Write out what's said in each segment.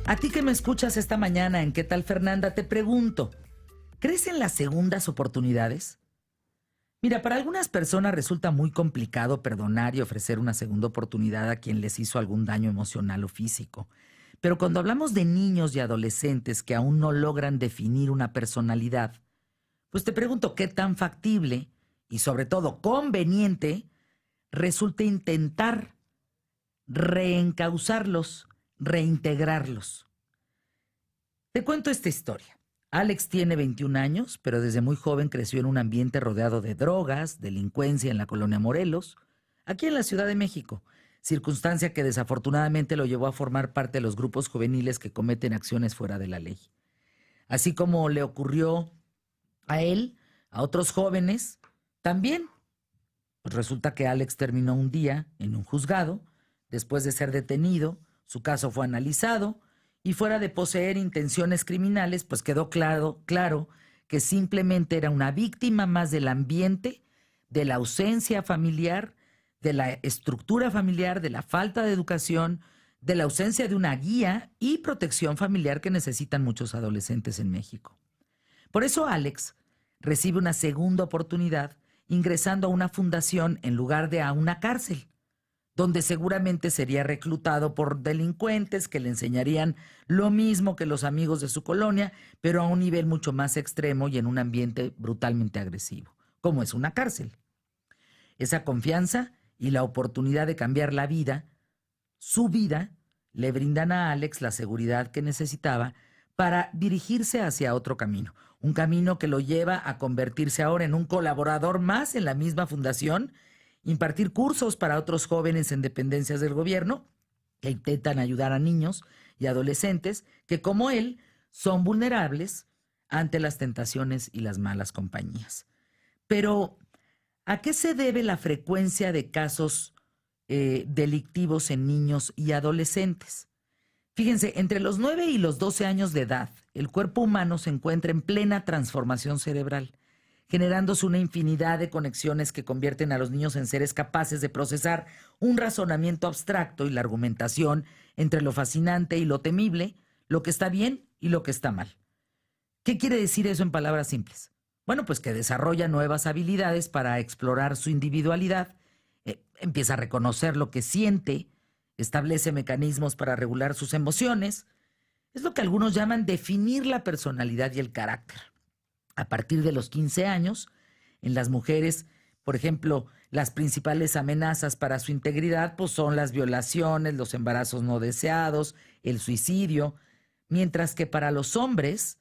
A ti que me escuchas esta mañana en ¿Qué tal, Fernanda? Te pregunto, ¿crees en las segundas oportunidades? Mira, para algunas personas resulta muy complicado perdonar y ofrecer una segunda oportunidad a quien les hizo algún daño emocional o físico. Pero cuando hablamos de niños y adolescentes que aún no logran definir una personalidad, pues te pregunto qué tan factible y sobre todo conveniente resulta intentar reencauzarlos, reintegrarlos. Te cuento esta historia. Alex tiene 21 años, pero desde muy joven creció en un ambiente rodeado de drogas, delincuencia en la colonia Morelos, aquí en la Ciudad de México, circunstancia que desafortunadamente lo llevó a formar parte de los grupos juveniles que cometen acciones fuera de la ley. Así como le ocurrió a él, a otros jóvenes, también. Pues resulta que Alex terminó un día en un juzgado, después de ser detenido, su caso fue analizado, y fuera de poseer intenciones criminales, pues quedó claro que simplemente era una víctima más del ambiente, de la ausencia familiar, de la estructura familiar, de la falta de educación, de la ausencia de una guía y protección familiar que necesitan muchos adolescentes en México. Por eso Alex recibe una segunda oportunidad ingresando a una fundación en lugar de a una cárcel, donde seguramente sería reclutado por delincuentes que le enseñarían lo mismo que los amigos de su colonia, pero a un nivel mucho más extremo y en un ambiente brutalmente agresivo, como es una cárcel. Esa confianza y la oportunidad de cambiar la vida, su vida, le brindan a Alex la seguridad que necesitaba para dirigirse hacia otro camino, un camino que lo lleva a convertirse ahora en un colaborador más en la misma fundación, impartir cursos para otros jóvenes en dependencias del gobierno que intentan ayudar a niños y adolescentes que, como él, son vulnerables ante las tentaciones y las malas compañías. Pero, ¿a qué se debe la frecuencia de casos delictivos en niños y adolescentes? Fíjense, entre los 9 y los 12 años de edad, el cuerpo humano se encuentra en plena transformación cerebral, generándose una infinidad de conexiones que convierten a los niños en seres capaces de procesar un razonamiento abstracto y la argumentación entre lo fascinante y lo temible, lo que está bien y lo que está mal. ¿Qué quiere decir eso en palabras simples? Bueno, pues que desarrolla nuevas habilidades para explorar su individualidad, empieza a reconocer lo que siente, establece mecanismos para regular sus emociones. Es lo que algunos llaman definir la personalidad y el carácter. A partir de los 15 años, en las mujeres, por ejemplo, las principales amenazas para su integridad pues son las violaciones, los embarazos no deseados, el suicidio, mientras que para los hombres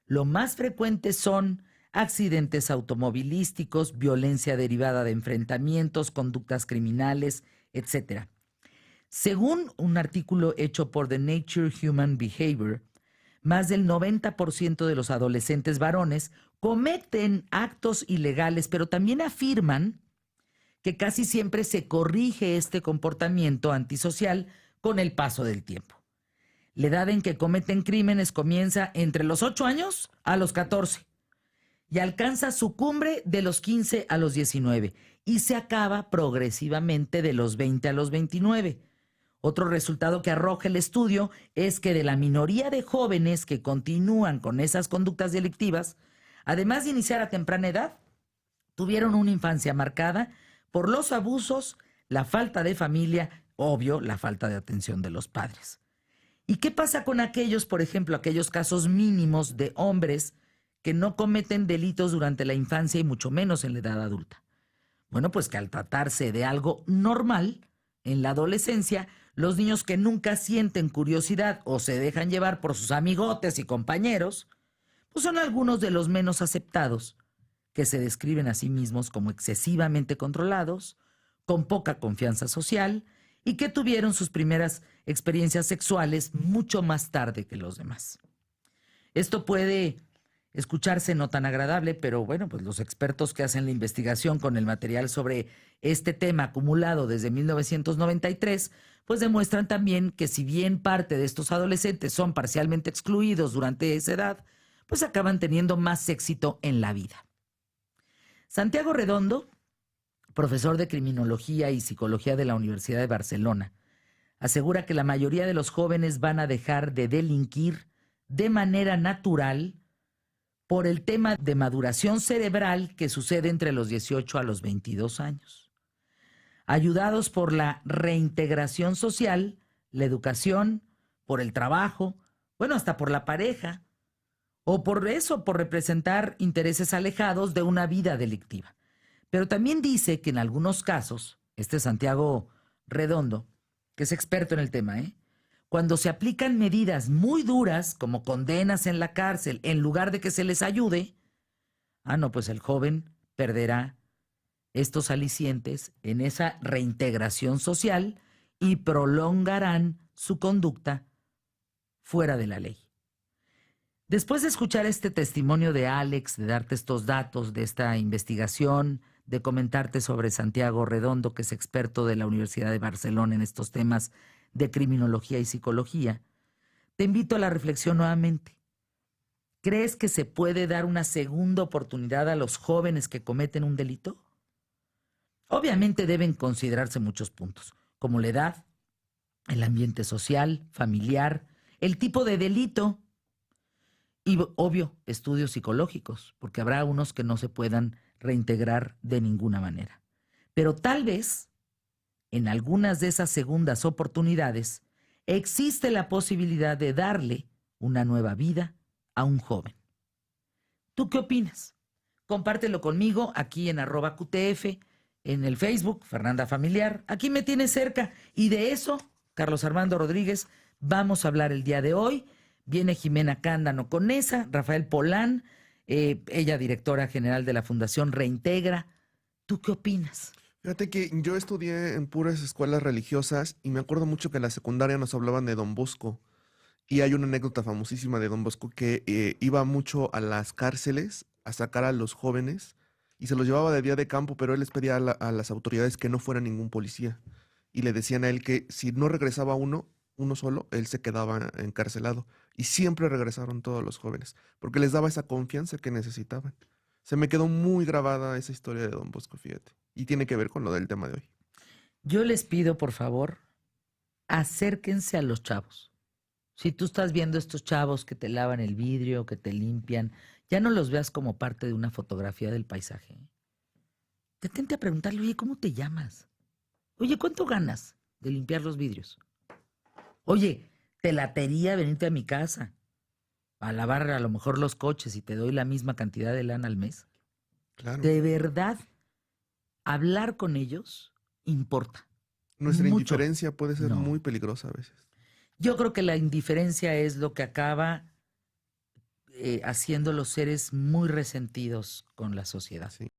lo más frecuente son accidentes automovilísticos, violencia derivada de enfrentamientos, conductas criminales, etc. Según un artículo hecho por The Nature Human Behavior, más del 90% de los adolescentes varones cometen actos ilegales, pero también afirman que casi siempre se corrige este comportamiento antisocial con el paso del tiempo. La edad en que cometen crímenes comienza entre los 8 años a los 14 y alcanza su cumbre de los 15 a los 19 y se acaba progresivamente de los 20 a los 29. Otro resultado que arroja el estudio es que de la minoría de jóvenes que continúan con esas conductas delictivas, además de iniciar a temprana edad, tuvieron una infancia marcada por los abusos, la falta de familia, obvio, la falta de atención de los padres. ¿Y qué pasa con aquellos, por ejemplo, aquellos casos mínimos de hombres que no cometen delitos durante la infancia y mucho menos en la edad adulta? Bueno, pues que al tratarse de algo normal, en la adolescencia, los niños que nunca sienten curiosidad o se dejan llevar por sus amigotes y compañeros, pues son algunos de los menos aceptados, que se describen a sí mismos como excesivamente controlados, con poca confianza social y que tuvieron sus primeras experiencias sexuales mucho más tarde que los demás. Esto puede escucharse no tan agradable, pero bueno, pues los expertos que hacen la investigación con el material sobre este tema acumulado desde 1993, pues demuestran también que si bien parte de estos adolescentes son parcialmente excluidos durante esa edad, pues acaban teniendo más éxito en la vida. Santiago Redondo, profesor de Criminología y Psicología de la Universidad de Barcelona, asegura que la mayoría de los jóvenes van a dejar de delinquir de manera natural por el tema de maduración cerebral que sucede entre los 18 a los 22 años. Ayudados por la reintegración social, la educación, por el trabajo, bueno, hasta por la pareja, o por eso, por representar intereses alejados de una vida delictiva. Pero también dice que en algunos casos, Santiago Redondo, que es experto en el tema, cuando se aplican medidas muy duras, como condenas en la cárcel, en lugar de que se les ayude, pues el joven perderá estos alicientes en esa reintegración social y prolongarán su conducta fuera de la ley. Después de escuchar este testimonio de Alex, de darte estos datos de esta investigación, de comentarte sobre Santiago Redondo, que es experto de la Universidad de Barcelona en estos temas de criminología y psicología, te invito a la reflexión nuevamente. ¿Crees que se puede dar una segunda oportunidad a los jóvenes que cometen un delito? Obviamente deben considerarse muchos puntos, como la edad, el ambiente social, familiar, el tipo de delito y, obvio, estudios psicológicos, porque habrá unos que no se puedan reintegrar de ninguna manera. Pero tal vez, en algunas de esas segundas oportunidades, existe la posibilidad de darle una nueva vida a un joven. ¿Tú qué opinas? Compártelo conmigo aquí en @QTF, en el Facebook, Fernanda Familiar. Aquí me tienes cerca. Y de eso, Carlos Armando Rodríguez, vamos a hablar el día de hoy. Viene Jimena Cándano Conesa, Rafael Polán, ella directora general de la Fundación Reintegra. ¿Tú qué opinas? Fíjate que yo estudié en puras escuelas religiosas y me acuerdo mucho que en la secundaria nos hablaban de Don Bosco. Y hay una anécdota famosísima de Don Bosco que iba mucho a las cárceles a sacar a los jóvenes y se los llevaba de día de campo, pero él les pedía a las autoridades que no fuera ningún policía. Y le decían a él que si no regresaba uno solo, él se quedaba encarcelado. Y siempre regresaron todos los jóvenes, porque les daba esa confianza que necesitaban. Se me quedó muy grabada esa historia de Don Bosco, fíjate. Y tiene que ver con lo del tema de hoy. Yo les pido, por favor, acérquense a los chavos. Si tú estás viendo estos chavos que te lavan el vidrio, que te limpian, ya no los veas como parte de una fotografía del paisaje. Detente a preguntarle, oye, ¿cómo te llamas? Oye, ¿cuánto ganas de limpiar los vidrios? Oye, ¿te latería venirte a mi casa a lavar a lo mejor los coches y te doy la misma cantidad de lana al mes? Claro. De verdad, hablar con ellos importa. Nuestra mucho. indiferencia puede ser No. muy peligrosa a veces. Yo creo que la indiferencia es lo que acaba haciendo los seres muy resentidos con la sociedad. Sí.